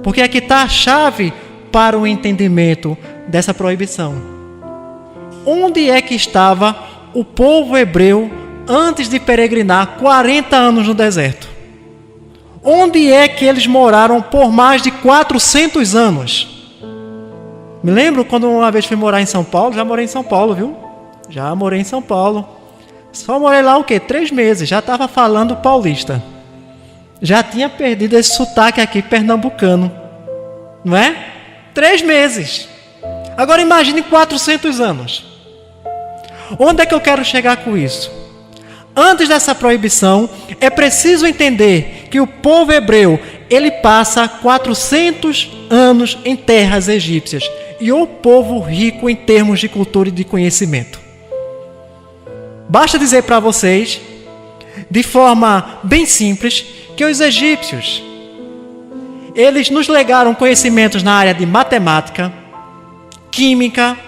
Porque aqui está a chave para o entendimento dessa proibição. Onde é que estava o povo hebreu antes de peregrinar 40 anos no deserto? Onde é que eles moraram por mais de 400 anos? Me lembro quando uma vez fui morar em São Paulo, já morei em São Paulo, viu? Já morei em São Paulo. Só morei lá o quê? 3 meses, já estava falando paulista. Já tinha perdido esse sotaque aqui pernambucano. Não é? 3 meses. Agora imagine 400 anos. Onde é que eu quero chegar com isso? Antes dessa proibição, é preciso entender que o povo hebreu, ele passa 400 anos em terras egípcias. E o povo rico em termos de cultura e de conhecimento. Basta dizer para vocês, de forma bem simples, que os egípcios, eles nos legaram conhecimentos na área de matemática, química,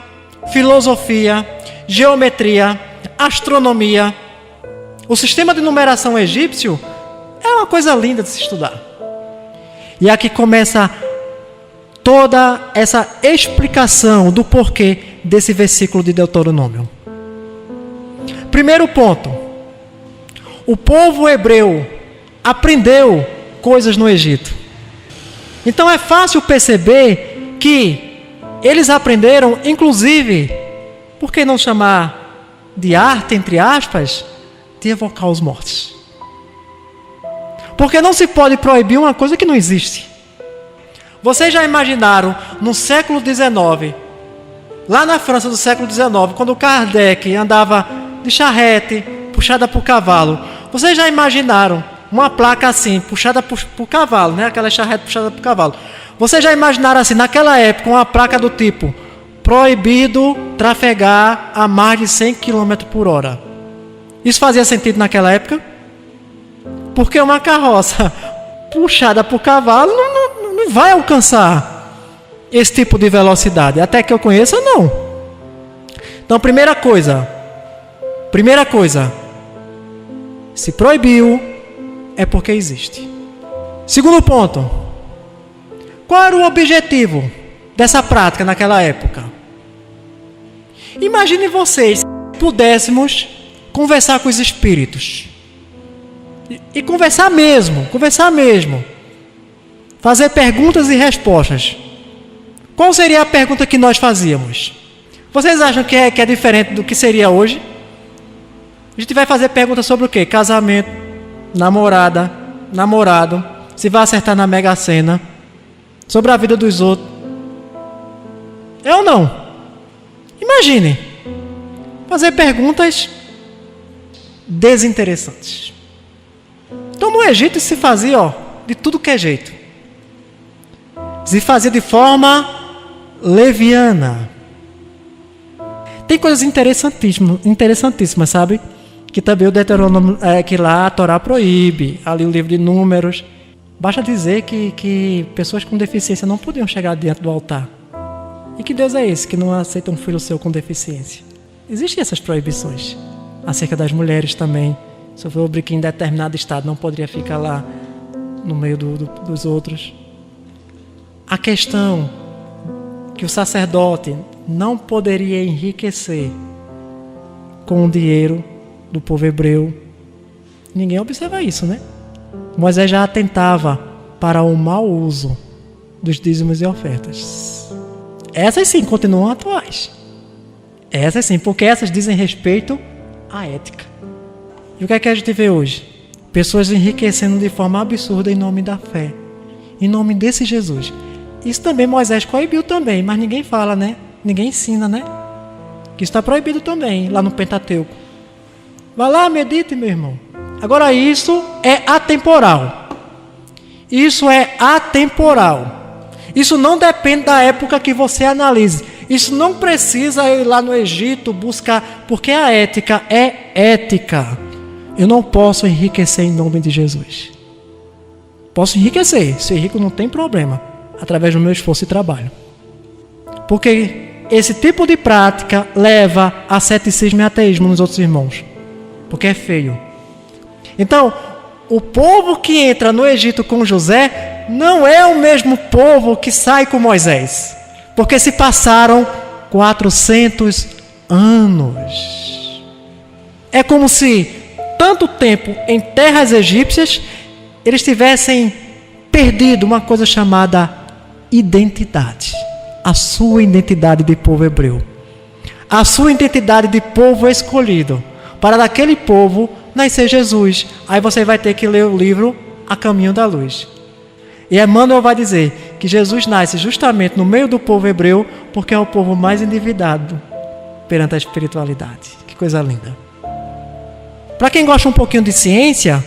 filosofia, geometria, astronomia. O sistema de numeração egípcio é uma coisa linda de se estudar. E aqui começa toda essa explicação do porquê desse versículo de Deuteronômio. Primeiro ponto. O povo hebreu aprendeu coisas no Egito. Então é fácil perceber que eles aprenderam, inclusive, por que não chamar de arte, entre aspas, de evocar os mortos? Porque não se pode proibir uma coisa que não existe. Vocês já imaginaram, no século XIX, lá na França do século XIX, quando Kardec andava de charrete, puxada por cavalo, vocês já imaginaram uma placa assim, puxada por cavalo, né? Aquela charrete puxada por cavalo. Vocês já imaginaram assim, naquela época, uma placa do tipo: proibido trafegar a mais de 100 km por hora. Isso fazia sentido naquela época? Porque uma carroça puxada por cavalo não vai alcançar esse tipo de velocidade. Até que eu conheça, não. Então, primeira coisa, se proibiu, é porque existe. Segundo ponto, qual era o objetivo dessa prática naquela época? Imagine vocês se pudéssemos conversar com os espíritos. E conversar mesmo. Fazer perguntas e respostas. Qual seria a pergunta que nós fazíamos? Vocês acham que é diferente do que seria hoje? A gente vai fazer perguntas sobre o quê? Casamento, namorada, namorado, se vai acertar na Mega Sena, sobre a vida dos outros. É ou não? Imagine. Fazer perguntas desinteressantes. Então no Egito se fazia de tudo que é jeito. Se fazia de forma leviana. Tem coisas interessantíssimas, sabe? Que também o Deuteronômio, que lá a Torá proíbe, ali o livro de Números. Basta dizer que pessoas com deficiência não podiam chegar diante do altar. E que Deus é esse que não aceita um filho seu com deficiência? Existem essas proibições. Acerca das mulheres também. Se for que em determinado estado não poderia ficar lá no meio dos outros. A questão que o sacerdote não poderia enriquecer com o dinheiro do povo hebreu. Ninguém observa isso, né? Moisés já atentava para o mau uso dos dízimos e ofertas. Essas sim continuam atuais. Essas sim, porque essas dizem respeito à ética. E o que é que a gente vê hoje? Pessoas enriquecendo de forma absurda em nome da fé. Em nome desse Jesus. Isso também Moisés proibiu também, mas ninguém fala, né? Ninguém ensina, né? Que isso está proibido também, lá no Pentateuco. Vai lá, medite, meu irmão. Agora isso é atemporal. Isso é atemporal. Isso não depende da época que você analise. Isso não precisa ir lá no Egito buscar, porque a ética é ética. Eu não posso enriquecer em nome de Jesus. Posso enriquecer, ser rico não tem problema, através do meu esforço e trabalho. Porque esse tipo de prática leva a ceticismo e ateísmo nos outros irmãos. Porque é feio. Então, o povo que entra no Egito com José não é o mesmo povo que sai com Moisés, porque se passaram 400 anos. É como se tanto tempo em terras egípcias eles tivessem perdido uma coisa chamada identidade, a sua identidade de povo hebreu, a sua identidade de povo escolhido. Para daquele povo nascer Jesus. Aí você vai ter que ler o livro A Caminho da Luz. E Emmanuel vai dizer que Jesus nasce justamente no meio do povo hebreu, porque é o povo mais endividado perante a espiritualidade. Que coisa linda. Para quem gosta um pouquinho de ciência,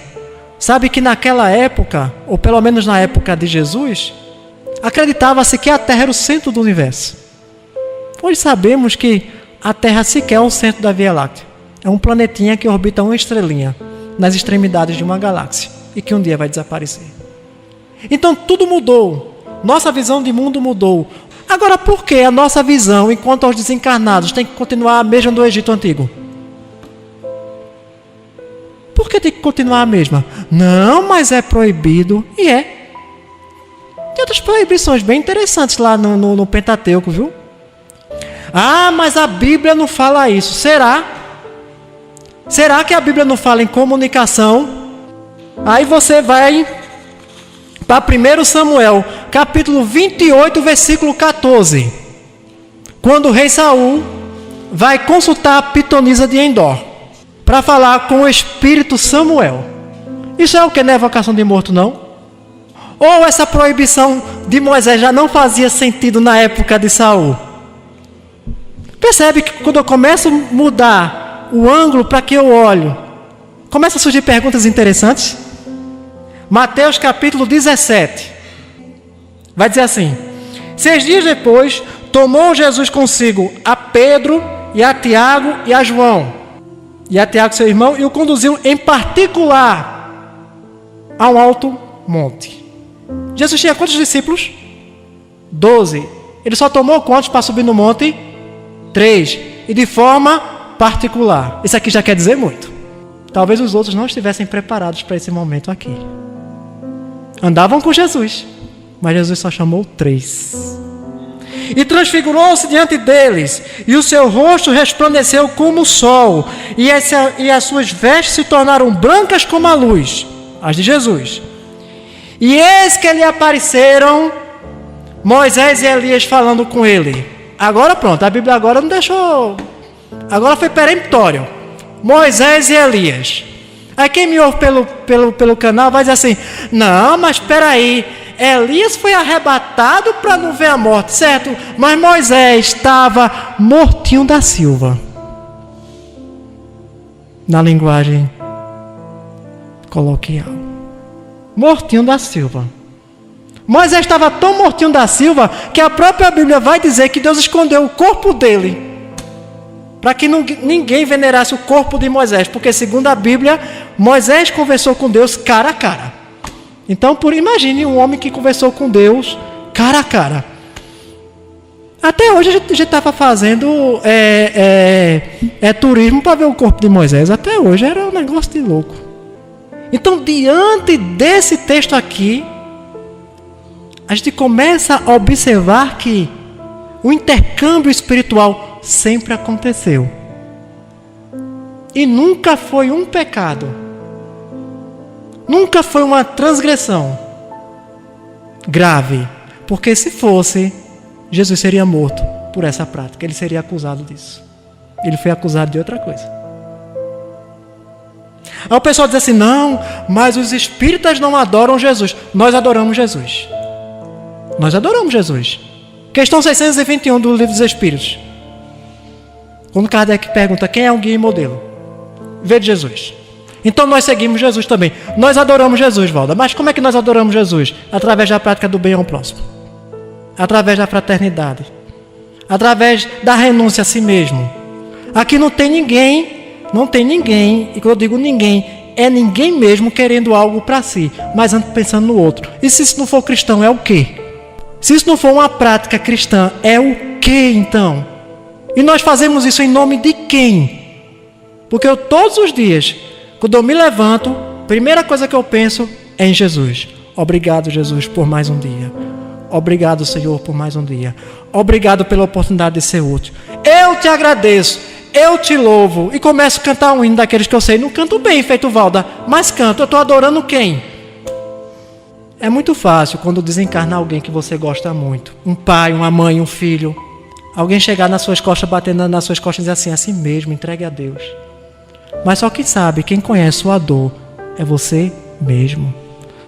sabe que naquela época, ou pelo menos na época de Jesus, acreditava-se que a Terra era o centro do universo. Hoje sabemos que a Terra sequer é o centro da Via Láctea. É um planetinha que orbita uma estrelinha nas extremidades de uma galáxia e que um dia vai desaparecer. Então tudo mudou. Nossa visão de mundo mudou. Agora, por que a nossa visão, enquanto aos desencarnados, tem que continuar a mesma do Egito Antigo? Por que tem que continuar a mesma? Não, mas é proibido. E é. Tem outras proibições bem interessantes lá no Pentateuco, viu? Ah, mas a Bíblia não fala isso. Será? Será que a Bíblia não fala em comunicação? Aí você vai para 1 Samuel, capítulo 28, versículo 14. Quando o rei Saul vai consultar a pitonisa de Endor para falar com o espírito Samuel. Isso é o que? Não é evocação de morto, não? Ou essa proibição de Moisés já não fazia sentido na época de Saul? Percebe que quando eu começo a mudar o ângulo para que eu olho, começa a surgir perguntas interessantes. Mateus capítulo 17 vai dizer assim: 6 dias depois, tomou Jesus consigo a Pedro e a Tiago e a João, e a Tiago seu irmão, e o conduziu em particular a um alto monte. Jesus tinha quantos discípulos? 12. Ele só tomou quantos para subir no monte? 3. E de forma particular. Isso aqui já quer dizer muito. Talvez os outros não estivessem preparados para esse momento aqui. Andavam com Jesus, mas Jesus só chamou 3. E transfigurou-se diante deles, e o seu rosto resplandeceu como o sol, e as suas vestes se tornaram brancas como a luz, as de Jesus. E eis que lhe apareceram Moisés e Elias falando com ele. Agora pronto, a Bíblia agora não deixou... Agora foi peremptório. Moisés e Elias. Aí quem me ouve pelo canal vai dizer assim: não, mas espera aí, Elias foi arrebatado para não ver a morte, certo? Mas Moisés estava mortinho da Silva. Na linguagem coloquial. Mortinho da Silva. Moisés estava tão mortinho da Silva que a própria Bíblia vai dizer que Deus escondeu o corpo dele para que ninguém venerasse o corpo de Moisés, porque segundo a Bíblia, Moisés conversou com Deus cara a cara. Então, imagine um homem que conversou com Deus cara a cara. Até hoje a gente estava fazendo turismo para ver o corpo de Moisés. Até hoje era um negócio de louco. Então, diante desse texto aqui, a gente começa a observar que o intercâmbio espiritual sempre aconteceu. E nunca foi um pecado. Nunca foi uma transgressão grave. Porque se fosse, Jesus seria morto por essa prática. Ele seria acusado disso. Ele foi acusado de outra coisa. Aí o pessoal diz assim: não, mas os espíritas não adoram Jesus. Nós adoramos Jesus. Nós adoramos Jesus. Questão 621 do Livro dos Espíritos. Quando Kardec pergunta quem é o guia e modelo, vê de Jesus. Então nós seguimos Jesus também. Nós adoramos Jesus, Valda. Mas como é que nós adoramos Jesus? Através da prática do bem ao próximo. Através da fraternidade. Através da renúncia a si mesmo. Aqui não tem ninguém, e quando eu digo ninguém, é ninguém mesmo querendo algo para si, mas pensando no outro. E se isso não for cristão, é o quê? Se isso não for uma prática cristã, é o quê então? E nós fazemos isso em nome de quem? Porque todos os dias, quando eu me levanto, a primeira coisa que eu penso é em Jesus. Obrigado, Jesus, por mais um dia. Obrigado, Senhor, por mais um dia. Obrigado pela oportunidade de ser útil. Eu te agradeço, eu te louvo. E começo a cantar um hino daqueles que eu sei. Não canto bem, feito Valda, mas canto. Eu estou adorando quem? É muito fácil quando desencarna alguém que você gosta muito. Um pai, uma mãe, um filho. Alguém chegar nas suas costas, batendo nas suas costas e dizer assim mesmo, entregue a Deus. Mas só quem sabe, quem conhece sua dor, é você mesmo.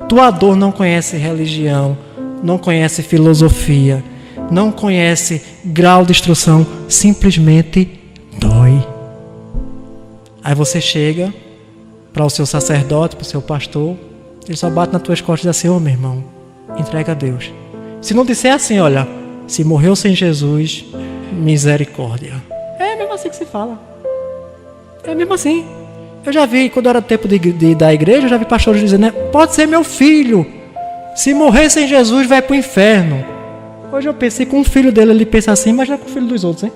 Tua dor não conhece religião, não conhece filosofia, não conhece grau de instrução, simplesmente dói. Aí você chega para o seu sacerdote, para o seu pastor, ele só bate nas tuas costas e diz assim, meu irmão, entrega a Deus. Se não disser assim, olha, se morreu sem Jesus, misericórdia. É mesmo assim que se fala. É mesmo assim. Eu já vi, quando era tempo da igreja, eu já vi pastores dizendo, né, pode ser meu filho. Se morrer sem Jesus, vai para o inferno. Hoje eu pensei com o filho dele, ele pensa assim, mas não é com o filho dos outros, hein?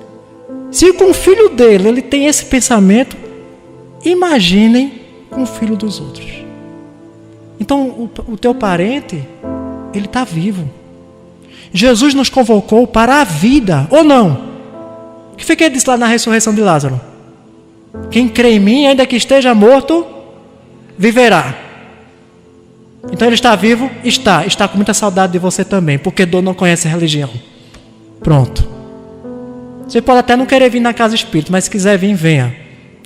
Se com o filho dele, ele tem esse pensamento, imaginem com o filho dos outros. Então, o teu parente, ele está vivo. Jesus nos convocou para a vida, ou não? O que foi que ele disse lá na ressurreição de Lázaro? Quem crê em mim, ainda que esteja morto, viverá. Então ele está vivo? Está com muita saudade de você também, porque dor não conhece religião. Pronto. Você pode até não querer vir na casa espírita, mas se quiser vir, venha.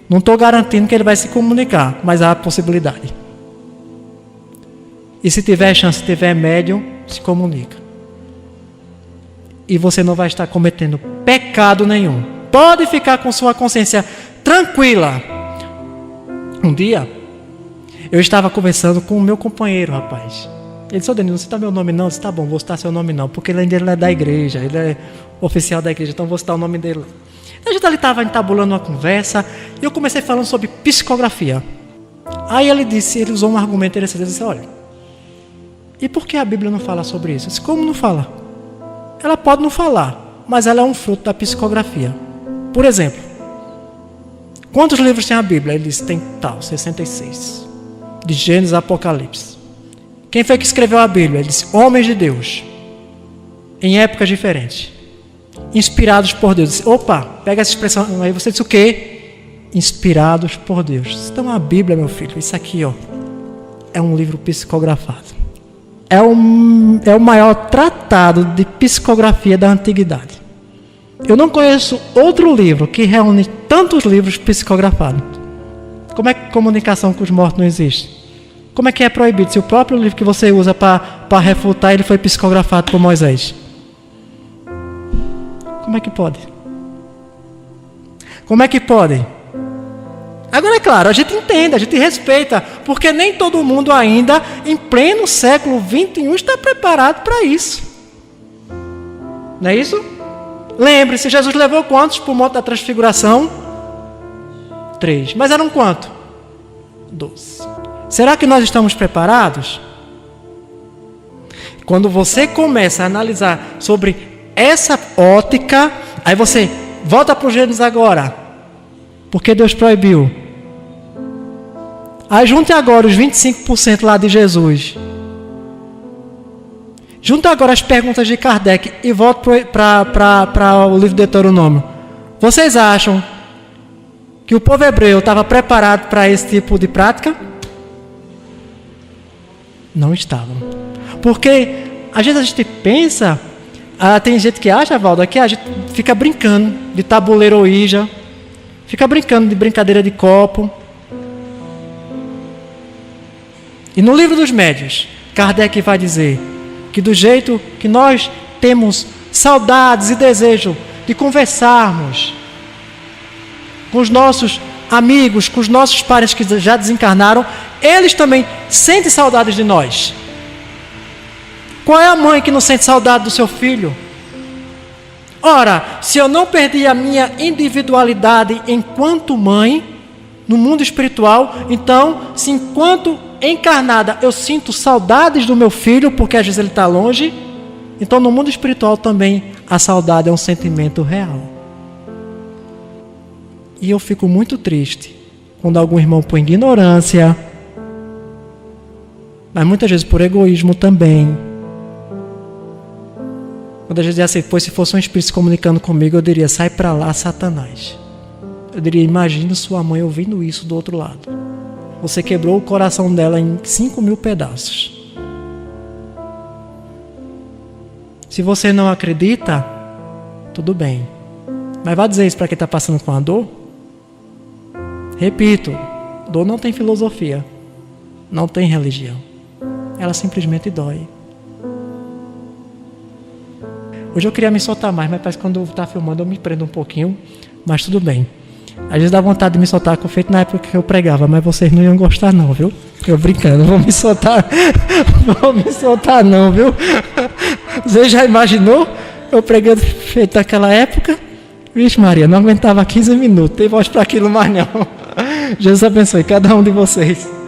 Não estou garantindo que ele vai se comunicar, mas há a possibilidade. E se tiver chance, se tiver médium, se comunica. E você não vai estar cometendo pecado nenhum. Pode ficar com sua consciência tranquila. Um dia, eu estava conversando com o meu companheiro, rapaz. Ele disse, Danilo, não cita meu nome não? Eu disse, tá bom, vou citar seu nome não, porque ele ainda é da igreja, ele é oficial da igreja, então vou citar o nome dele. A gente ali estava entabulando uma conversa, e eu comecei falando sobre psicografia. Aí ele usou um argumento interessante, ele disse, olha, e por que a Bíblia não fala sobre isso? Eu disse, como não fala? Ela pode não falar, mas ela é um fruto da psicografia. Por exemplo, quantos livros tem a Bíblia? Ele disse, tem tal, 66. De Gênesis a Apocalipse. Quem foi que escreveu a Bíblia? Ele disse, homens de Deus. Em épocas diferentes. Inspirados por Deus. Disse, opa, pega essa expressão. Aí você disse o quê? Inspirados por Deus. Então a Bíblia, meu filho, isso aqui, ó, é um livro psicografado. É o maior tratado de psicografia da antiguidade. Eu não conheço outro livro que reúne tantos livros psicografados. Como é que comunicação com os mortos não existe? Como é que é proibido? Se o próprio livro que você usa para refutar, ele foi psicografado por Moisés. Como é que pode? Como é que pode? Agora, é claro, a gente entende, a gente respeita, porque nem todo mundo ainda, em pleno século XXI, está preparado para isso. Não é isso? Lembre-se, Jesus levou quantos para o Monte da Transfiguração? 3. Mas eram quanto? 12. Será que nós estamos preparados? Quando você começa a analisar sobre essa ótica, aí você volta para o Gênesis agora. Porque Deus proibiu. Aí junte agora os 25% lá de Jesus. Junte agora as perguntas de Kardec e volte para o livro de Deuteronômio. Vocês acham que o povo hebreu estava preparado para esse tipo de prática? Não estavam. Porque às vezes a gente pensa, tem gente que acha, Valdo, que a gente fica brincando de tabuleiro ouija, fica brincando de brincadeira de copo. E no livro dos médiuns, Kardec vai dizer que do jeito que nós temos saudades e desejo de conversarmos com os nossos amigos, com os nossos parentes que já desencarnaram, eles também sentem saudades de nós. Qual é a mãe que não sente saudade do seu filho? Ora, se eu não perdi a minha individualidade enquanto mãe, no mundo espiritual, então, se enquanto encarnada eu sinto saudades do meu filho, porque às vezes ele está longe, então no mundo espiritual também a saudade é um sentimento real. E eu fico muito triste quando algum irmão, por ignorância, Mas muitas vezes por egoísmo também. Muitas vezes é assim, pois se fosse um espírito se comunicando comigo, eu diria, sai pra lá, Satanás. Eu diria, imagina sua mãe ouvindo isso do outro lado. Você quebrou o coração dela em 5.000 pedaços. Se você não acredita, tudo bem. Mas vá dizer isso para quem está passando com a dor? Repito, dor não tem filosofia, não tem religião. Ela simplesmente dói. Hoje eu queria me soltar mais, mas parece que quando está filmando eu me prendo um pouquinho, mas tudo bem. Às vezes dá vontade de me soltar, como feito na época que eu pregava, mas vocês não iam gostar não, viu? Eu brincando, vou me soltar não, viu? Você já imaginou eu pregando feito naquela época? Vixe Maria, não aguentava 15 minutos, tem voz para aquilo mais não. Jesus abençoe cada um de vocês.